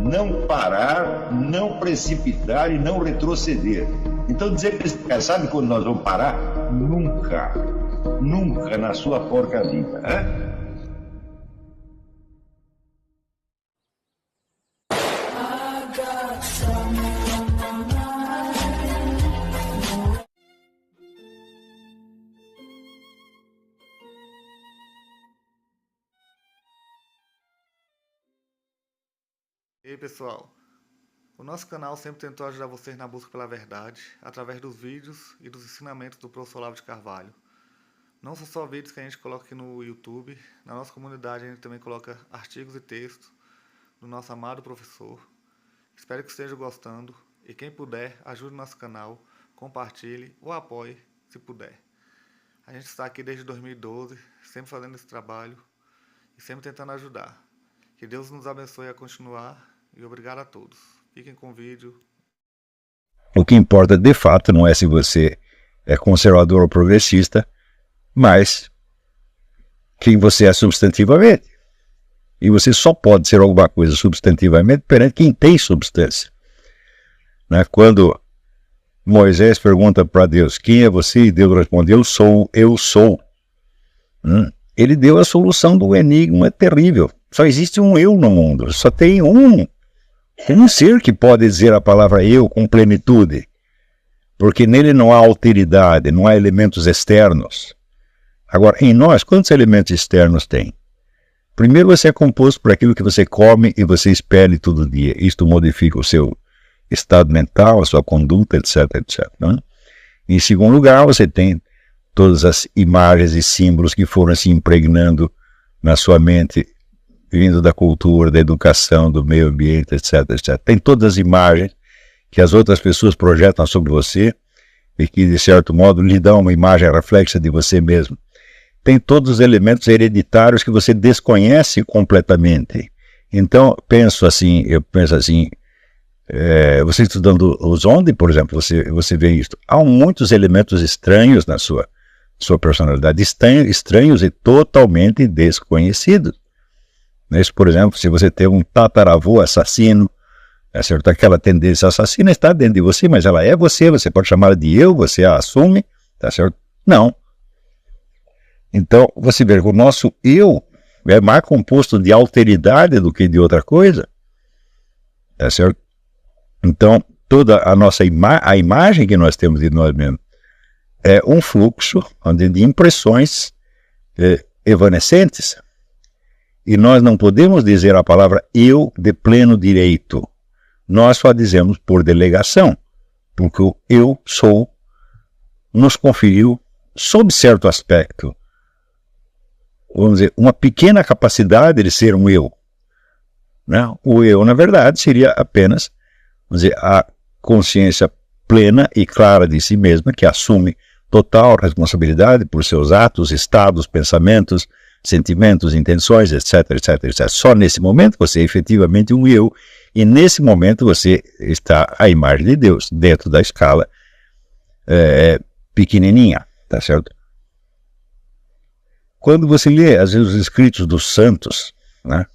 não parar, não precipitar e não retroceder. Então dizer para esse cara, sabe quando nós vamos parar? Nunca. Nunca na sua porca vida, né? E aí pessoal, o nosso canal sempre tentou ajudar vocês na busca pela verdade, através dos vídeos e dos ensinamentos do professor Olavo de Carvalho. Não são só vídeos que a gente coloca aqui no YouTube, na nossa comunidade a gente também coloca artigos e textos do nosso amado professor. Espero que estejam gostando e quem puder, ajude o nosso canal, compartilhe ou apoie se puder. A gente está aqui desde 2012, sempre fazendo esse trabalho e sempre tentando ajudar. Que Deus nos abençoe a continuar. E obrigado a todos. Fiquem com o vídeo. O que importa de fato não é se você é conservador ou progressista, mas quem você é substantivamente. E você só pode ser alguma coisa substantivamente perante quem tem substância. Né? Quando Moisés pergunta para Deus, quem é você? E Deus responde, eu sou. Ele deu a solução do enigma terrível. Só existe um eu no mundo, só tem um ser que pode dizer a palavra eu com plenitude, porque nele não há alteridade, não há elementos externos. Agora, em nós, quantos elementos externos tem? Primeiro, você é composto por aquilo que você come e você espere todo dia. Isto modifica o seu estado mental, a sua conduta, etc, etc. Né? Em segundo lugar, você tem todas as imagens e símbolos que foram se impregnando na sua mente, vindo da cultura, da educação, do meio ambiente, etc, etc. Tem todas as imagens que as outras pessoas projetam sobre você e que, de certo modo, lhe dão uma imagem reflexa de você mesmo. Tem todos os elementos hereditários que você desconhece completamente. Então, eu penso assim, você estudando os onde, por exemplo, você vê isso. Há muitos elementos estranhos na sua personalidade, estranhos e totalmente desconhecidos. Por exemplo, se você tem um tataravô assassino, certo? Aquela tendência assassina está dentro de você, mas ela é você pode chamá-la de eu, você a assume, tá certo? Não. Então, você vê que o nosso eu é mais composto de alteridade do que de outra coisa, tá certo? Então, toda a nossa a imagem que nós temos de nós mesmos é um fluxo de impressões evanescentes. E nós não podemos dizer a palavra eu de pleno direito. Nós só dizemos por delegação, porque o eu sou nos conferiu, sob certo aspecto, vamos dizer, uma pequena capacidade de ser um eu. Né? O eu, na verdade, seria apenas, vamos dizer, a consciência plena e clara de si mesma, que assume total responsabilidade por seus atos, estados, pensamentos, sentimentos, intenções, etc, etc, etc. Só nesse momento você é efetivamente um eu, e nesse momento você está à imagem de Deus, dentro da escala pequenininha, tá certo? Quando você lê, às vezes, os escritos dos santos, né,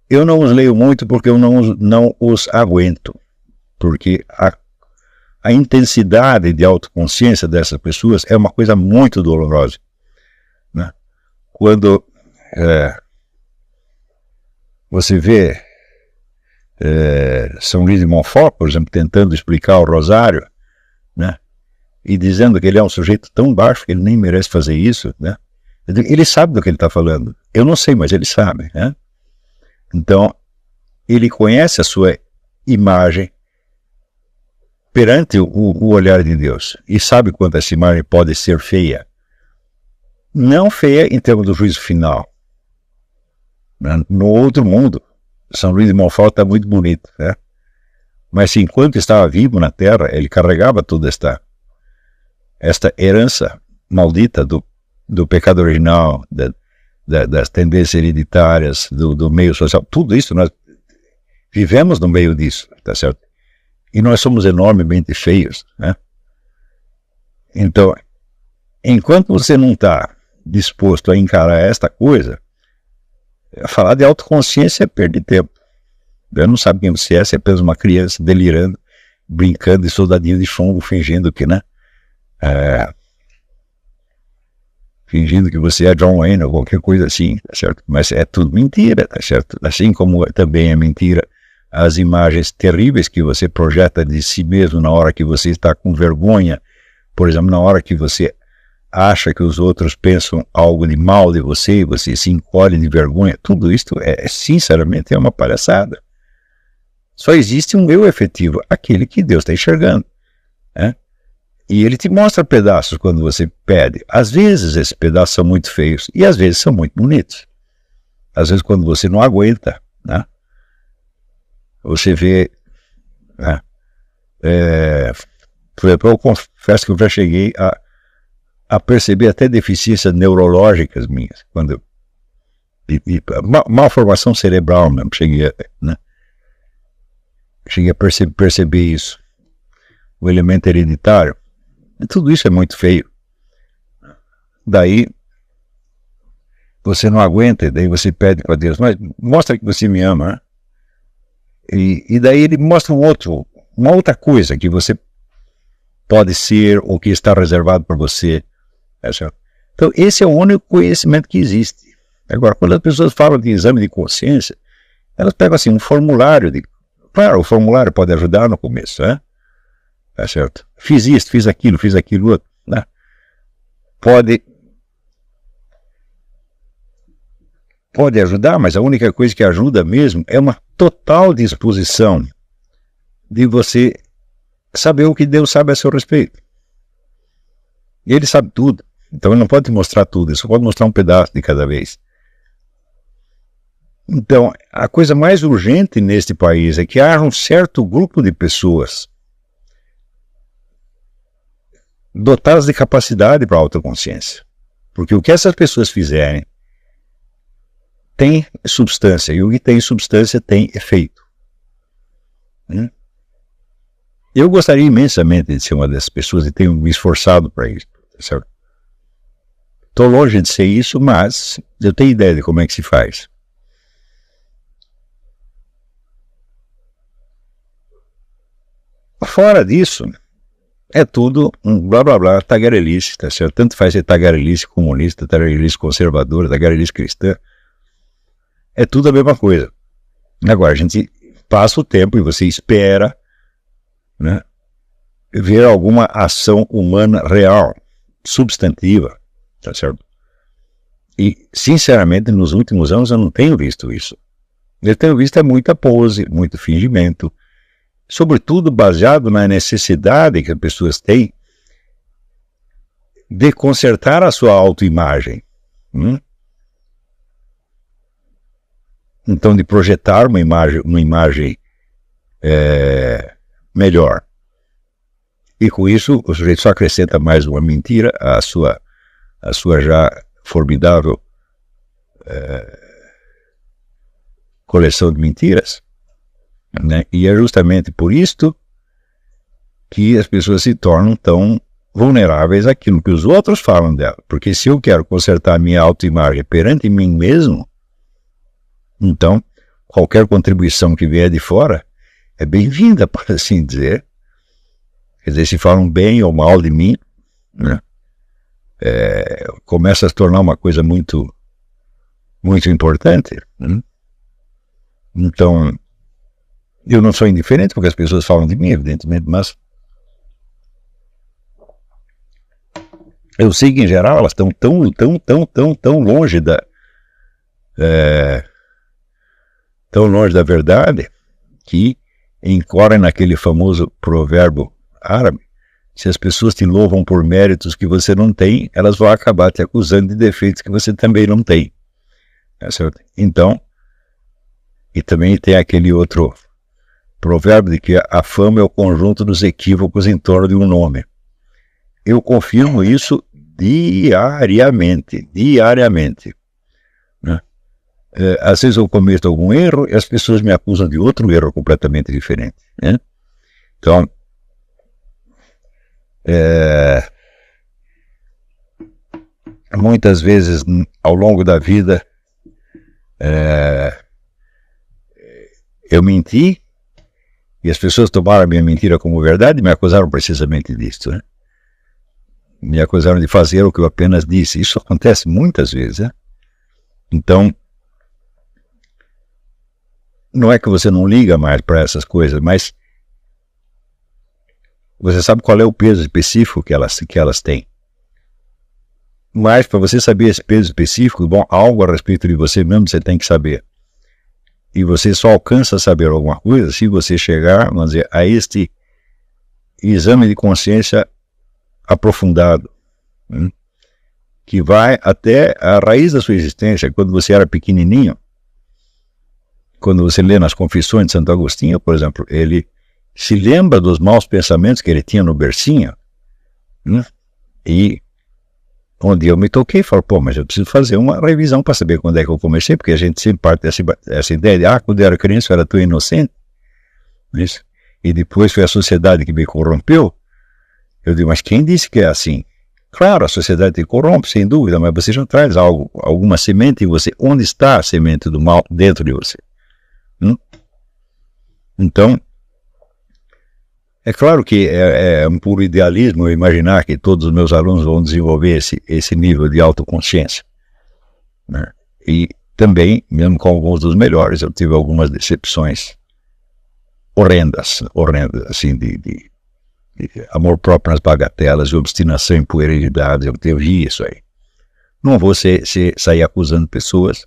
eu não os leio muito porque eu não os aguento, porque a intensidade de autoconsciência dessas pessoas é uma coisa muito dolorosa. Né? Quando você vê São Luís de Montfort, por exemplo, tentando explicar o Rosário, né, e dizendo que ele é um sujeito tão baixo que ele nem merece fazer isso, né? Ele sabe do que ele está falando. Eu não sei, mas ele sabe. Né? Então, ele conhece a sua imagem perante o olhar de Deus e sabe quanto essa imagem pode ser feia. Não feia em termos do juízo final. No outro mundo, São Luís de Montfort está muito bonito, né? Mas se enquanto estava vivo na Terra, ele carregava toda esta herança maldita do pecado original, das tendências hereditárias, do meio social. Tudo isso, nós vivemos no meio disso, tá certo? E nós somos enormemente feios, né? Então, enquanto você não está disposto a encarar esta coisa, falar de autoconsciência é perder tempo. Ela não sabe quem você é apenas uma criança delirando, brincando de soldadinho de chumbo, fingindo que, né? Fingindo que você é John Wayne ou qualquer coisa assim, tá certo? Mas é tudo mentira, tá certo? Assim como também é mentira as imagens terríveis que você projeta de si mesmo na hora que você está com vergonha, por exemplo, na hora que você acha que os outros pensam algo de mal de você e você se encolhe de vergonha. Tudo isso sinceramente, é uma palhaçada. Só existe um eu efetivo, aquele que Deus está enxergando, né? E ele te mostra pedaços quando você pede. Às vezes esses pedaços são muito feios e às vezes são muito bonitos. Às vezes quando você não aguenta, né? Você vê, né? Eu confesso que eu já cheguei a perceber até deficiências neurológicas minhas, quando malformação cerebral mesmo, cheguei a perceber isso, o elemento hereditário, e tudo isso é muito feio. Daí você não aguenta, daí você pede para Deus, mas mostra que você me ama, né? E daí ele mostra uma outra coisa que você pode ser ou que está reservado para você. Então esse é o único conhecimento que existe. Agora, quando as pessoas falam de exame de consciência, elas pegam assim um formulário. Claro, o formulário pode ajudar no começo, né? Tá certo? Fiz isso, fiz aquilo outro, né? Pode ajudar, mas a única coisa que ajuda mesmo é uma total disposição de você saber o que Deus sabe a seu respeito. Ele sabe tudo, então ele não pode te mostrar tudo, ele só pode mostrar um pedaço de cada vez. Então, a coisa mais urgente neste país é que haja um certo grupo de pessoas dotadas de capacidade para a autoconsciência. Porque o que essas pessoas fizerem tem substância, e o que tem substância tem efeito. Eu gostaria imensamente de ser uma dessas pessoas e tenho me esforçado para isso. Certo? Estou longe de ser isso, mas eu tenho ideia de como é que se faz. Fora disso, é tudo um blá blá blá, tagarelice, tá certo? Tanto faz ser tagarelice comunista, tagarelice conservadora, tagarelice cristã. É tudo a mesma coisa. Agora, a gente passa o tempo e você espera, né, ver alguma ação humana real, substantiva, tá certo? E, sinceramente, nos últimos anos eu não tenho visto isso. Eu tenho visto muita pose, muito fingimento, sobretudo baseado na necessidade que as pessoas têm de consertar a sua autoimagem. Então, de projetar uma imagem melhor. E com isso, o sujeito só acrescenta mais uma mentira à sua já formidável coleção de mentiras, né? E é justamente por isto que as pessoas se tornam tão vulneráveis àquilo que os outros falam dela. Porque se eu quero consertar a minha autoimagem perante mim mesmo, então qualquer contribuição que vier de fora é bem-vinda, por assim dizer. Quer dizer, se falam bem ou mal de mim, né, começa a se tornar uma coisa muito, muito importante. Né? Então, eu não sou indiferente porque as pessoas falam de mim, evidentemente, mas eu sei que, em geral, elas estão tão longe tão longe da verdade que incorrem naquele famoso provérbio árabe: se as pessoas te louvam por méritos que você não tem, elas vão acabar te acusando de defeitos que você também não tem. É certo? Então, e também tem aquele outro provérbio de que a fama é o conjunto dos equívocos em torno de um nome. Eu confirmo isso diariamente, né? Às vezes eu cometo algum erro e as pessoas me acusam de outro erro completamente diferente, né? Então, muitas vezes ao longo da vida eu menti, e as pessoas tomaram a minha mentira como verdade e me acusaram precisamente disso, né? Me acusaram de fazer o que eu apenas disse. Isso acontece muitas vezes, né? Então, não é que você não liga mais para essas coisas, mas você sabe qual é o peso específico que elas têm. Mas para você saber esse peso específico, bom, algo a respeito de você mesmo você tem que saber. E você só alcança saber alguma coisa se você chegar, vamos dizer, a este exame de consciência aprofundado, né? Que vai até a raiz da sua existência. Quando você era pequenininho, quando você lê nas Confissões de Santo Agostinho, por exemplo, ele se lembra dos maus pensamentos que ele tinha no bercinho, né? E onde eu me toquei, falo, pô, mas eu preciso fazer uma revisão para saber quando é que eu comecei, porque a gente sempre parte dessa ideia de, quando eu era criança eu era tão inocente, isso. E depois foi a sociedade que me corrompeu. Eu digo, mas quem disse que é assim? Claro, a sociedade te corrompe, sem dúvida, mas você já traz alguma semente em você. Onde está a semente do mal dentro de você? Então, é claro que é um puro idealismo eu imaginar que todos os meus alunos vão desenvolver esse nível de autoconsciência, né? E também, mesmo com alguns dos melhores, eu tive algumas decepções horrendas, assim, de amor próprio nas bagatelas, de obstinação em puerilidades. Eu vi isso aí. Não vou sair acusando pessoas,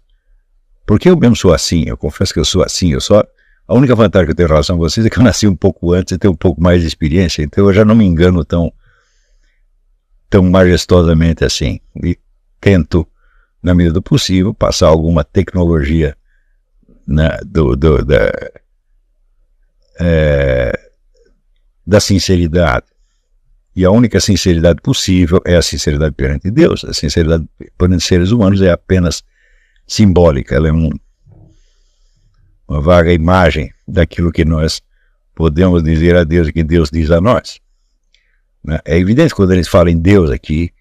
porque eu mesmo sou assim, eu confesso que eu sou assim, a única vantagem que eu tenho em relação a vocês é que eu nasci um pouco antes e tenho um pouco mais de experiência, então eu já não me engano tão majestosamente assim. E tento, na medida do possível, passar alguma tecnologia, né, da sinceridade. E a única sinceridade possível é a sinceridade perante Deus. A sinceridade perante seres humanos é apenas simbólica, ela é uma vaga imagem daquilo que nós podemos dizer a Deus e que Deus diz a nós, né? É evidente que quando eles falam em Deus aqui,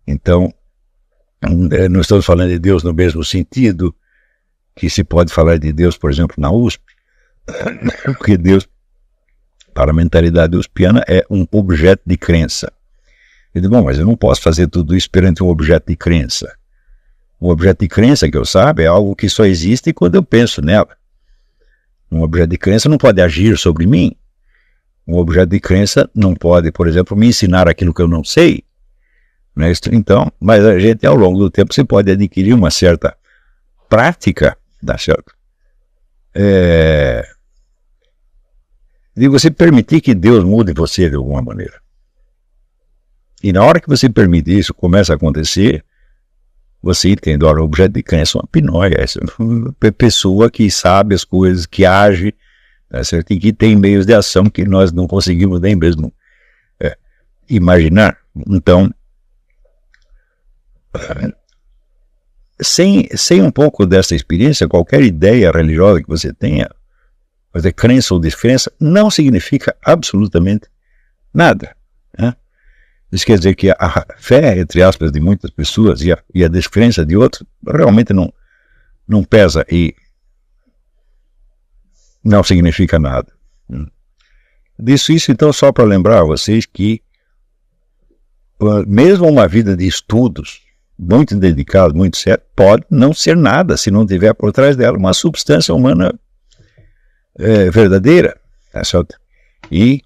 então não estamos falando de Deus no mesmo sentido que se pode falar de Deus, por exemplo, na USP, porque Deus, para a mentalidade uspiana, é um objeto de crença. Eu digo, bom, mas eu não posso fazer tudo isso perante um objeto de crença. Um objeto de crença, que eu saiba, é algo que só existe quando eu penso nela. Um objeto de crença não pode agir sobre mim. Um objeto de crença não pode, por exemplo, me ensinar aquilo que eu não sei, né? Então, mas a gente, ao longo do tempo, você pode adquirir uma certa prática, tá certo? De você permitir que Deus mude você de alguma maneira. E na hora que você permite isso, começa a acontecer, você entende, olha, o objeto de crença é uma pinóia, é uma pessoa que sabe as coisas, que age, tá certo? E que tem meios de ação que nós não conseguimos nem mesmo imaginar. Então, sem um pouco dessa experiência, qualquer ideia religiosa que você tenha, fazer crença ou descrença, não significa absolutamente nada, né? Isso quer dizer que a fé, entre aspas, de muitas pessoas e a descrença de outros realmente não pesa e não significa nada. Disse isso, então, só para lembrar a vocês que mesmo uma vida de estudos muito dedicada, muito séria, pode não ser nada se não tiver por trás dela uma substância humana verdadeira. Tá certo? E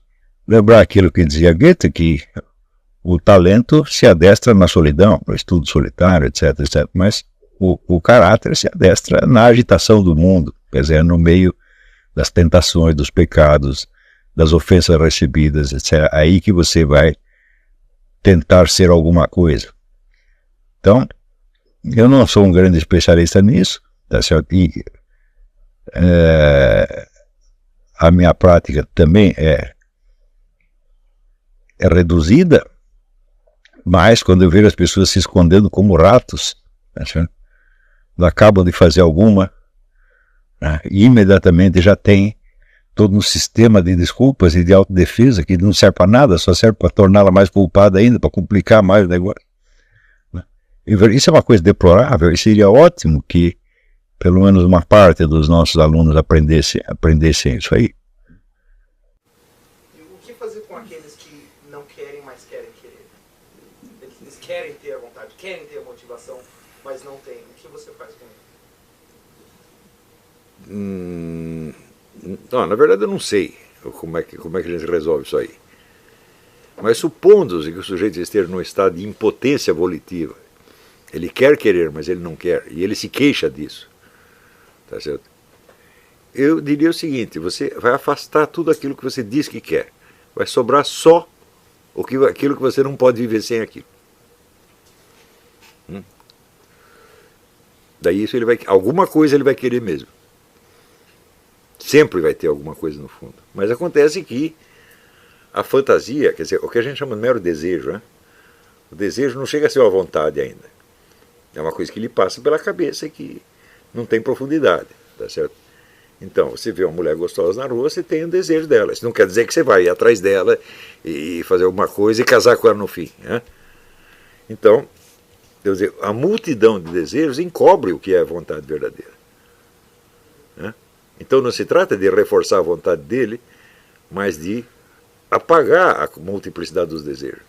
lembrar aquilo que dizia Goethe, que o talento se adestra na solidão, no estudo solitário, etc, etc. Mas o caráter se adestra na agitação do mundo, quer dizer, no meio das tentações, dos pecados, das ofensas recebidas, etc. Aí que você vai tentar ser alguma coisa. Então, eu não sou um grande especialista nisso, tá certo? E a minha prática também é reduzida, mas quando eu vejo as pessoas se escondendo como ratos, tá certo? Acabam de fazer alguma, né? E imediatamente já tem todo um sistema de desculpas e de autodefesa que não serve para nada, só serve para torná-la mais culpada ainda, para complicar mais o negócio, né? E isso é uma coisa deplorável, e seria ótimo que pelo menos uma parte dos nossos alunos aprendessem isso aí. E o que fazer com aqueles que não querem, mas querem querer? Eles querem ter a vontade, querem ter a motivação, mas não têm. O que você faz com eles? Não, na verdade eu não sei como é que a gente resolve isso aí. Mas supondo que o sujeito esteja num estado de impotência volitiva, ele quer querer, mas ele não quer, e ele se queixa disso, tá certo? Eu diria o seguinte: você vai afastar tudo aquilo que você diz que quer, vai sobrar só aquilo que você não pode viver sem aquilo. Daí isso alguma coisa ele vai querer mesmo. Sempre vai ter alguma coisa no fundo. Mas acontece que a fantasia, quer dizer, o que a gente chama de mero desejo, né? O desejo não chega a ser uma vontade ainda. É uma coisa que lhe passa pela cabeça e que não tem profundidade, tá certo? Então, você vê uma mulher gostosa na rua, você tem um desejo dela. Isso não quer dizer que você vai ir atrás dela e fazer alguma coisa e casar com ela no fim, né? Então, quer dizer, a multidão de desejos encobre o que é a vontade verdadeira, né? Então não se trata de reforçar a vontade dele, mas de apagar a multiplicidade dos desejos.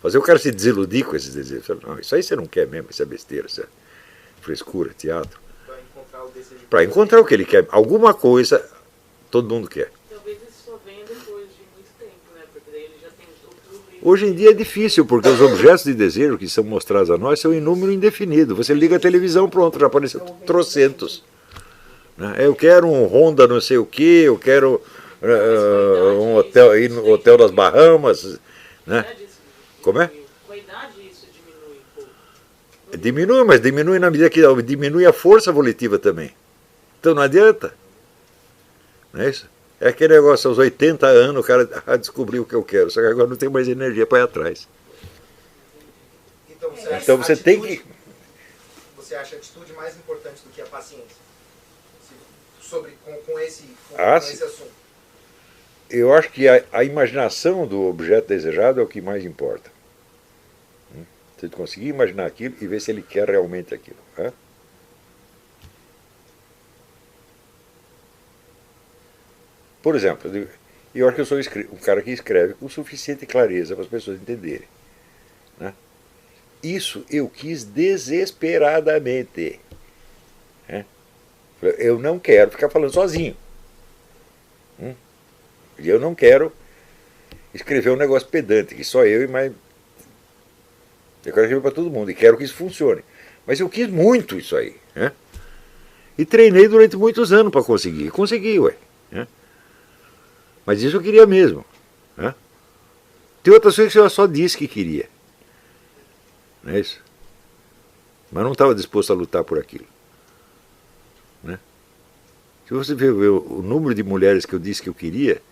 Fazer o cara se desiludir com esses desejos. Não, isso aí você não quer mesmo, isso é besteira, isso é frescura, teatro. Para encontrar o que ele quer. Alguma coisa todo mundo quer. Talvez isso só venha depois de muito tempo, né? Porque daí ele já tem outro livro. Hoje em dia é difícil, porque os objetos de desejo que são mostrados a nós são em número indefinido. Você liga a televisão, pronto, já apareceu trocentos. Eu quero um Honda não sei o que, eu quero um hotel, ir no Hotel das Bahamas, né? Como é? Com a idade isso diminui um pouco. Diminui, mas diminui na medida que diminui a força volitiva também. Então não adianta. Não é isso? É aquele negócio, aos 80 anos o cara descobriu o que eu quero, só que agora não tem mais energia para ir atrás. Então você tem que... Você acha a atitude mais importante do que a paciência? Com esse assunto. Eu acho que a imaginação do objeto desejado é o que mais importa. Você conseguir imaginar aquilo e ver se ele quer realmente aquilo. Por exemplo, eu acho que eu sou um cara que escreve com suficiente clareza para as pessoas entenderem, né? Isso eu quis desesperadamente. Eu não quero ficar falando sozinho. E eu não quero escrever um negócio pedante, que só eu e mais... Eu quero escrever para todo mundo e quero que isso funcione. Mas eu quis muito isso aí, né? E treinei durante muitos anos para conseguir. E consegui, ué. Né? Mas isso eu queria mesmo. Né? Tem outras coisas que eu só disse que queria. Não é isso? Mas não estava disposto a lutar por aquilo. Né? Se você ver o número de mulheres que eu disse que eu queria,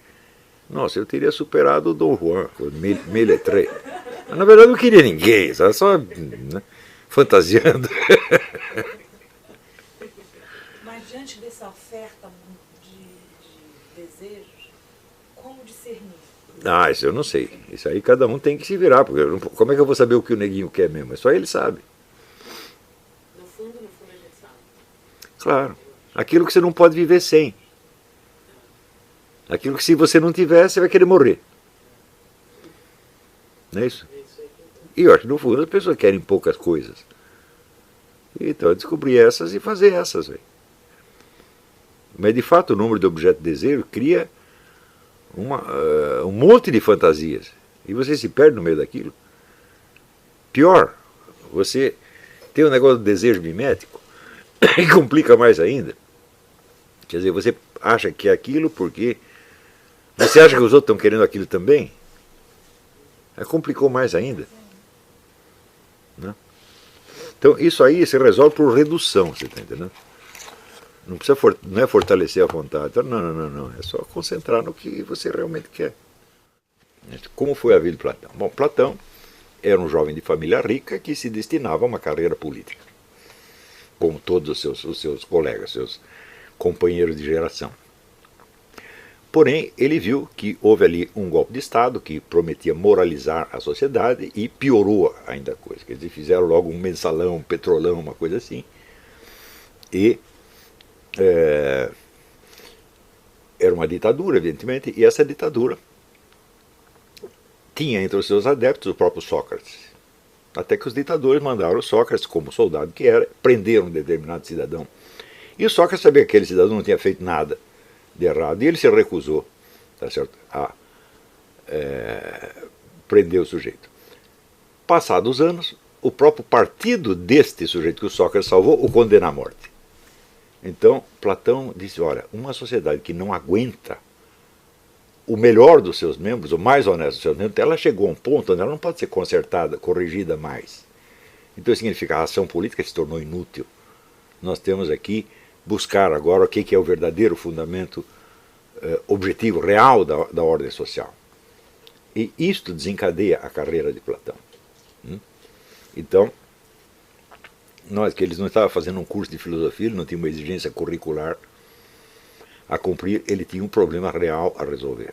nossa, eu teria superado o Dom Juan, o Meletré. Mas na verdade eu não queria ninguém, só né, fantasiando. Mas diante dessa oferta de desejos, como discernir? Isso eu não sei. Isso aí cada um tem que se virar, porque como é que eu vou saber o que o neguinho quer mesmo? Só ele sabe. No fundo a gente sabe. Claro. Aquilo que você não pode viver sem. Aquilo que se você não tiver, você vai querer morrer. Não é isso? E eu acho que no fundo as pessoas querem poucas coisas. Então eu descobri essas e fazer essas. Véio. Mas de fato o número de objetos de desejo cria um monte de fantasias. E você se perde no meio daquilo. Pior, você tem um negócio de desejo mimético e complica mais ainda. Quer dizer, você acha que é aquilo porque você acha que os outros estão querendo aquilo também? Complicou mais ainda. Né? Então isso aí se resolve por redução, você está entendendo? Não precisa não é fortalecer a vontade. Não. É só concentrar no que você realmente quer. Como foi a vida de Platão? Bom, Platão era um jovem de família rica que se destinava a uma carreira política, como todos os seus colegas, seus companheiros de geração. Porém, ele viu que houve ali um golpe de Estado que prometia moralizar a sociedade e piorou ainda a coisa. Quer dizer, fizeram logo um mensalão, um petrolão, uma coisa assim. E Era uma ditadura, evidentemente, e essa ditadura tinha entre os seus adeptos o próprio Sócrates. Até que os ditadores mandaram o Sócrates, como soldado que era, prender um determinado cidadão. E o Sócrates sabia que aquele cidadão não tinha feito nada de errado, e ele se recusou, tá certo, a prender o sujeito. Passados anos, o próprio partido deste sujeito que o Sócrates salvou o condena à morte. Então, Platão disse, olha, uma sociedade que não aguenta o melhor dos seus membros, o mais honesto dos seus membros, ela chegou a um ponto onde ela não pode ser consertada, corrigida mais. Então, isso significa que a ação política se tornou inútil. Nós temos aqui buscar agora o que é o verdadeiro fundamento objetivo, real da ordem social. E isto desencadeia a carreira de Platão. Então, que eles não estavam fazendo um curso de filosofia, ele não tinha uma exigência curricular a cumprir, ele tinha um problema real a resolver.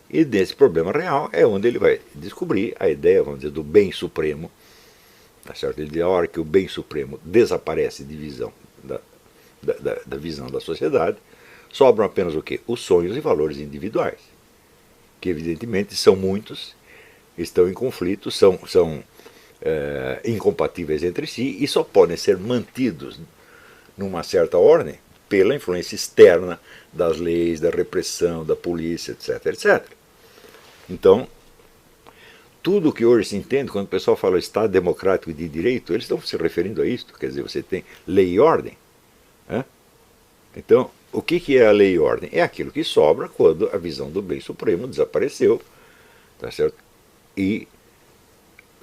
E desse problema real é onde ele vai descobrir a ideia, vamos dizer, do bem supremo. Tá certo? Ele diz, a hora que o bem supremo desaparece de visão da visão da sociedade, sobram apenas o quê? Os sonhos e valores individuais, que evidentemente são muitos, estão em conflito, são incompatíveis entre si e só podem ser mantidos numa certa ordem pela influência externa das leis, da repressão, da polícia, etc, etc. Então, tudo o que hoje se entende, quando o pessoal fala Estado democrático e de direito, eles estão se referindo a isto, quer dizer, você tem lei e ordem. Então, o que é a lei e ordem? É aquilo que sobra quando a visão do bem supremo desapareceu, tá certo? E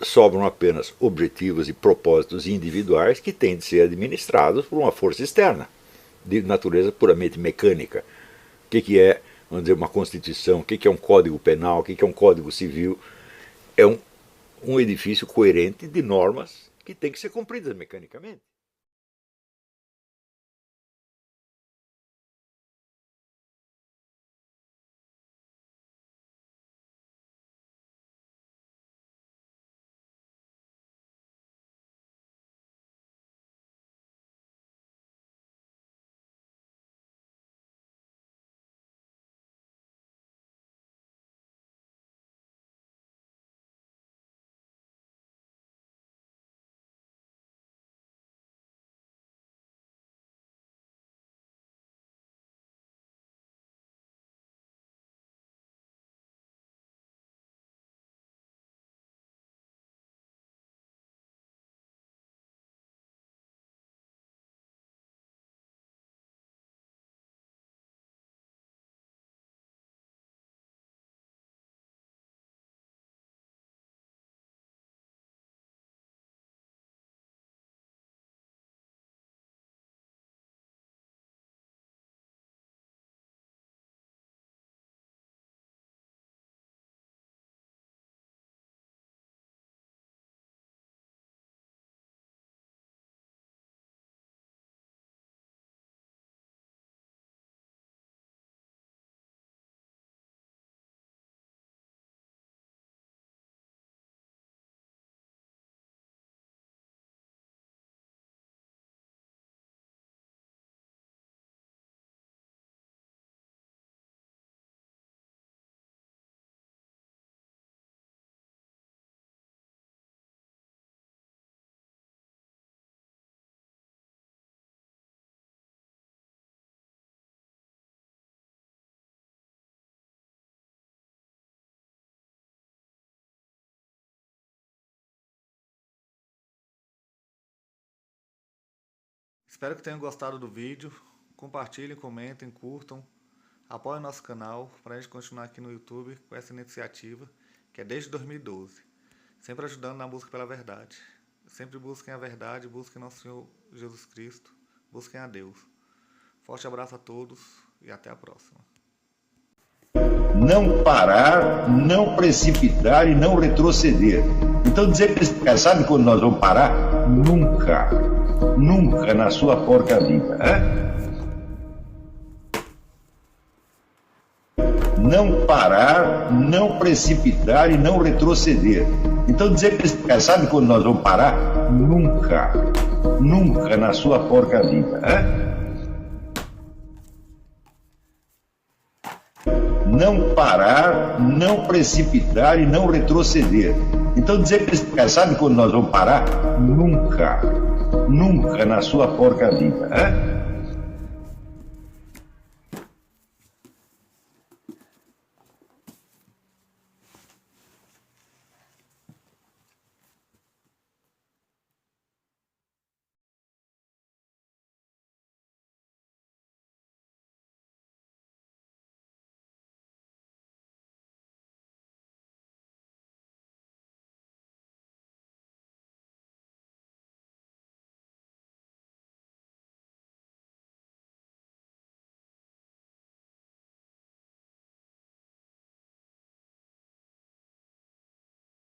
sobram apenas objetivos e propósitos individuais que têm de ser administrados por uma força externa, de natureza puramente mecânica. O que é, vamos dizer, uma Constituição? O que é um Código Penal? O que é um Código Civil? É um edifício coerente de normas que tem que ser cumpridas mecanicamente. Espero que tenham gostado do vídeo. Compartilhem, comentem, curtam. Apoiem nosso canal para a gente continuar aqui no YouTube com essa iniciativa que é desde 2012. Sempre ajudando na busca pela verdade. Sempre busquem a verdade, busquem nosso Senhor Jesus Cristo, busquem a Deus. Forte abraço a todos e até a próxima. Não parar, não precipitar e não retroceder. Então dizer para esse cara, sabe quando nós vamos parar? Nunca. Nunca na sua porca vida. Não parar, não precipitar e não retroceder. Então dizer para esse cara, sabe quando nós vamos parar? Nunca. Nunca na sua porca vida. não parar, não precipitar e não retroceder. Então dizer para esse cara, sabe quando nós vamos parar? Nunca. Nunca na sua porca vida. Né?